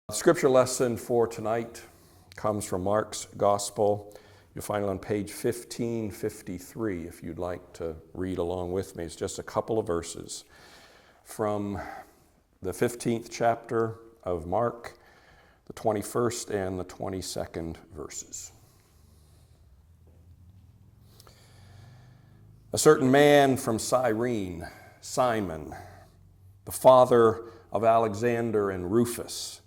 The scripture lesson for tonight comes from Mark's Gospel. You'll find it on page 1553 if you'd like to read along with me. It's just a couple of verses from the 15th chapter of Mark, the 21st and the 22nd verses. A certain man from Cyrene, Simon, the father of Alexander and Rufus,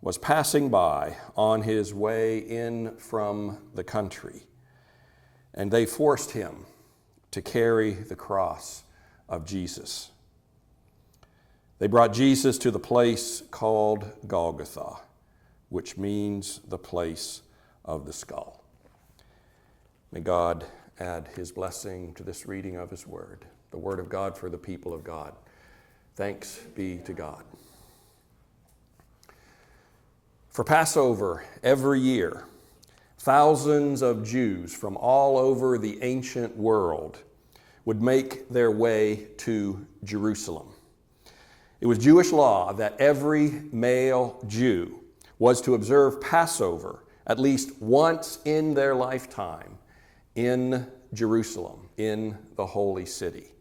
was passing by on his way in from the country, and they forced him to carry the cross of Jesus. They brought Jesus to the place called Golgotha, which means the place of the skull. May God add his blessing to this reading of his word, the word of God for the people of God. Thanks be to God. For Passover every year, thousands of Jews from all over the ancient world would make their way to Jerusalem. It was Jewish law that every male Jew was to observe Passover at least once in their lifetime in Jerusalem, in the holy city.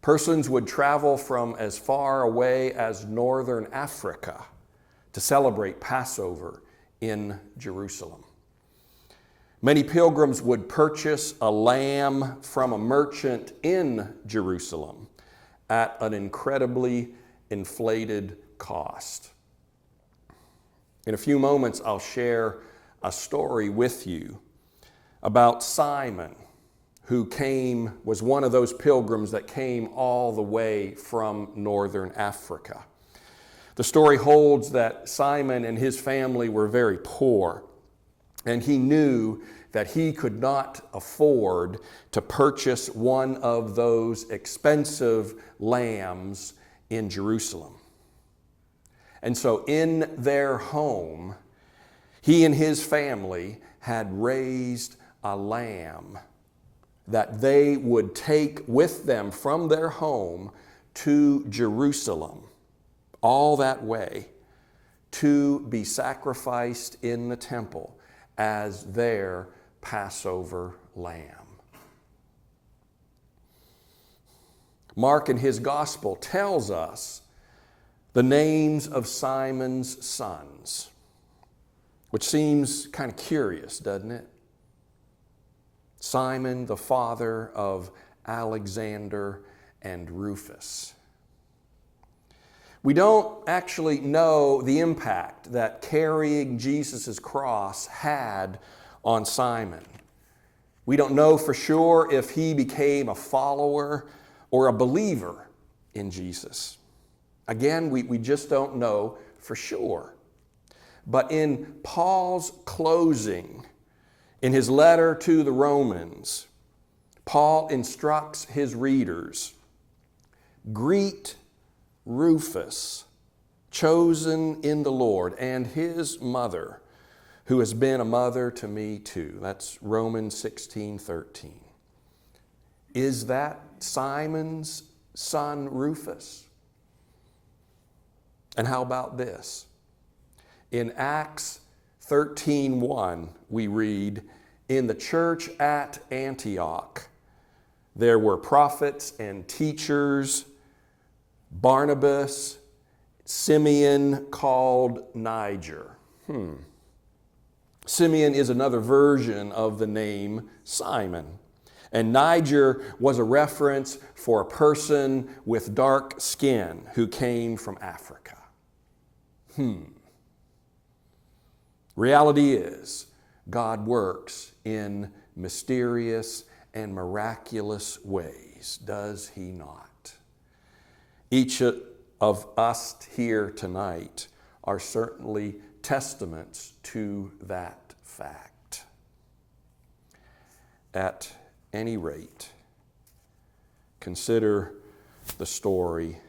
Persons would travel from as far away as northern Africa to celebrate Passover in Jerusalem. Many pilgrims would purchase a lamb from a merchant in Jerusalem at an incredibly inflated cost. In a few moments, I'll share a story with you about Simon, who was one of those pilgrims that came all the way from northern Africa. The story holds that Simon and his family were very poor, and he knew that he could not afford to purchase one of those expensive lambs in Jerusalem. And so in their home, he and his family had raised a lamb that they would take with them from their home to Jerusalem, all that way, to be sacrificed in the temple as their Passover lamb. Mark in his gospel tells us the names of Simon's sons, which seems kind of curious, doesn't it? Simon, the father of Alexander and Rufus. We don't actually know the impact that carrying Jesus' cross had on Simon. We don't know for sure if he became a follower or a believer in Jesus. Again, we just don't know for sure. But in Paul's closing, in his letter to the Romans, Paul instructs his readers, "Greet Rufus, chosen in the Lord, and his mother, who has been a mother to me too." That's Romans 16:13. Is that Simon's son Rufus? And how about this? In Acts 13:1, we read, "In the church at Antioch, there were prophets and teachers, Barnabas, Simeon called Niger." Simeon is another version of the name Simon. And Niger was a reference for a person with dark skin who came from Africa. Reality is, God works in mysterious and miraculous ways, does he not? Each of us here tonight are certainly testaments to that fact. At any rate, consider the story,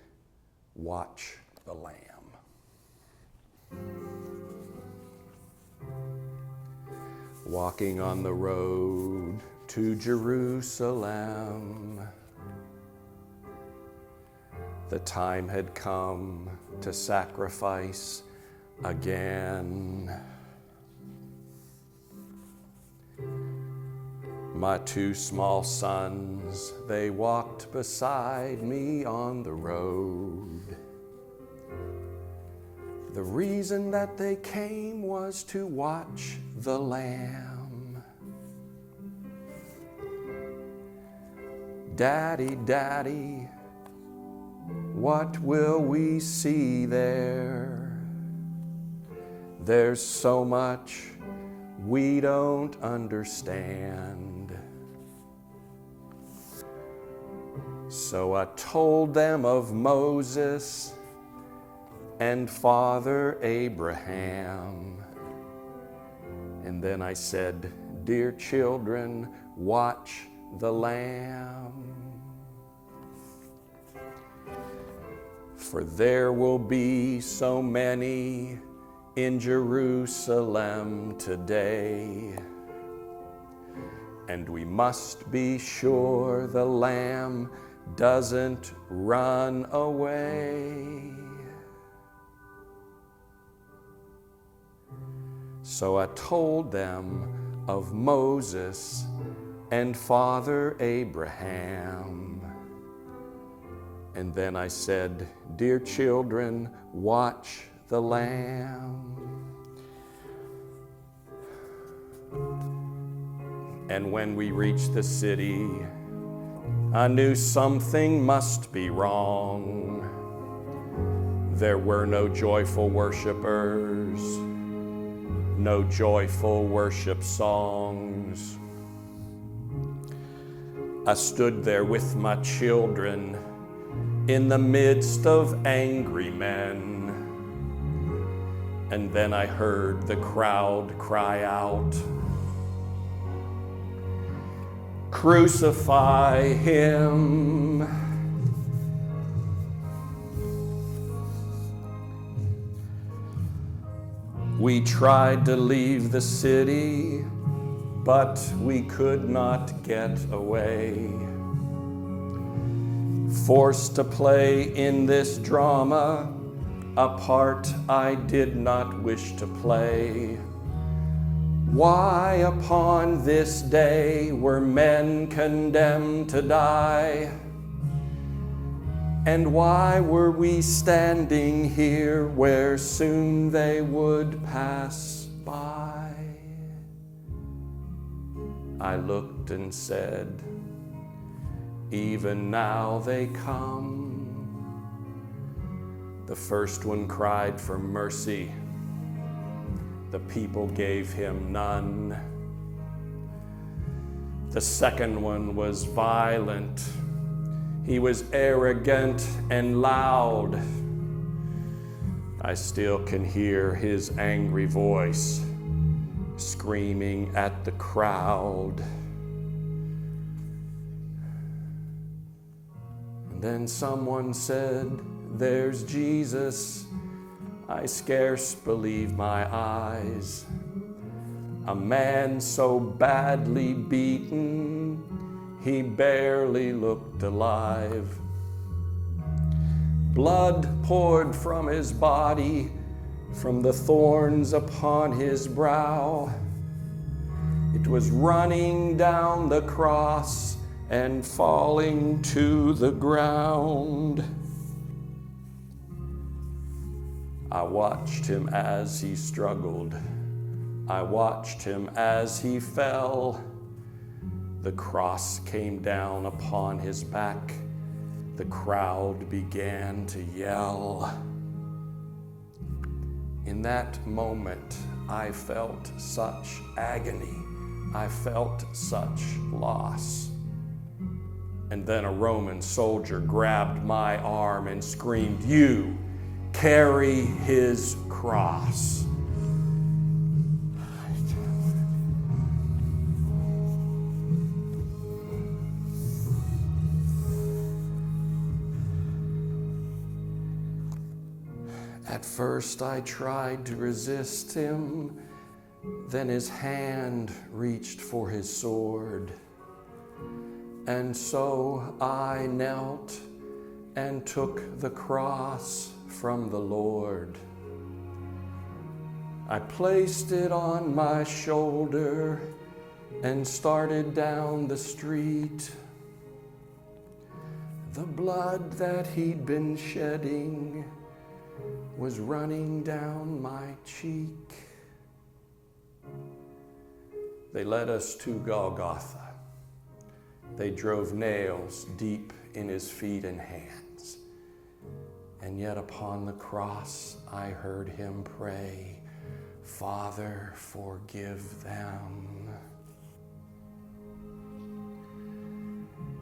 Watch the Lamb. Walking on the road to Jerusalem, the time had come to sacrifice again. My two small sons, they walked beside me on the road. The reason that they came was to watch the Lamb. Daddy, Daddy, what will we see there? There's so much we don't understand. So I told them of Moses and Father Abraham. And then I said, dear children, watch the Lamb. For there will be so many in Jerusalem today, and we must be sure the Lamb doesn't run away. So I told them of Moses and Father Abraham. And then I said, dear children, watch the Lamb. And when we reached the city, I knew something must be wrong. There were no joyful worshipers, no joyful worship songs. I stood there with my children in the midst of angry men. And then I heard the crowd cry out, crucify him. We tried to leave the city, but we could not get away. Forced to play in this drama, a part I did not wish to play. Why upon this day were men condemned to die? And why were we standing here where soon they would pass by? I looked and said, even now they come. The first one cried for mercy. The people gave him none. The second one was violent. He was arrogant and loud. I still can hear his angry voice screaming at the crowd. And then someone said, there's Jesus. I scarce believe my eyes. A man so badly beaten, he barely looked alive. Blood poured from his body, from the thorns upon his brow. It was running down the cross and falling to the ground. I watched him as he struggled. I watched him as he fell. The cross came down upon his back. The crowd began to yell. In that moment, I felt such agony. I felt such loss. And then a Roman soldier grabbed my arm and screamed, you carry his cross. At first I tried to resist him, then his hand reached for his sword. And so I knelt and took the cross from the Lord. I placed it on my shoulder and started down the street. The blood that he'd been shedding was running down my cheek. They led us to Golgotha. They drove nails deep in his feet and hands. And yet upon the cross I heard him pray, Father, forgive them.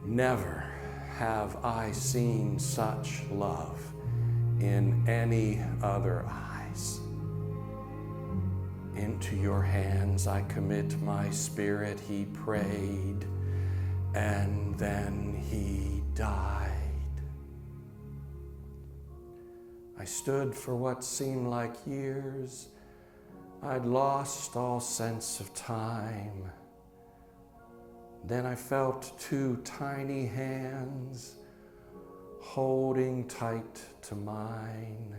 Never have I seen such love in any other eyes. Into your hands I commit my spirit, he prayed, and then he died. I stood for what seemed like years. I'd lost all sense of time. Then I felt two tiny hands holding tight to mine.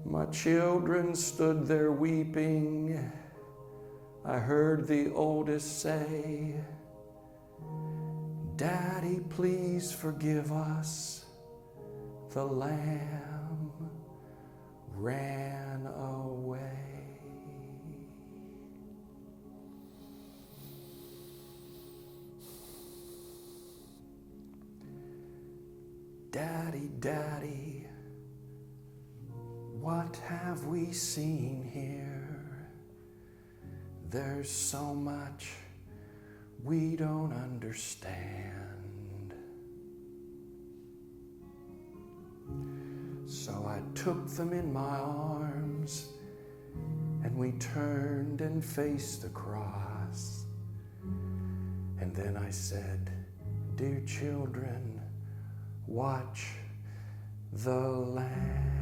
My children stood there weeping. I heard the oldest say, Daddy, please forgive us. The lamb ran away. Daddy, Daddy, what have we seen here? There's so much we don't understand. So I took them in my arms, and we turned and faced the cross. And then I said, dear children, watch the Lamb.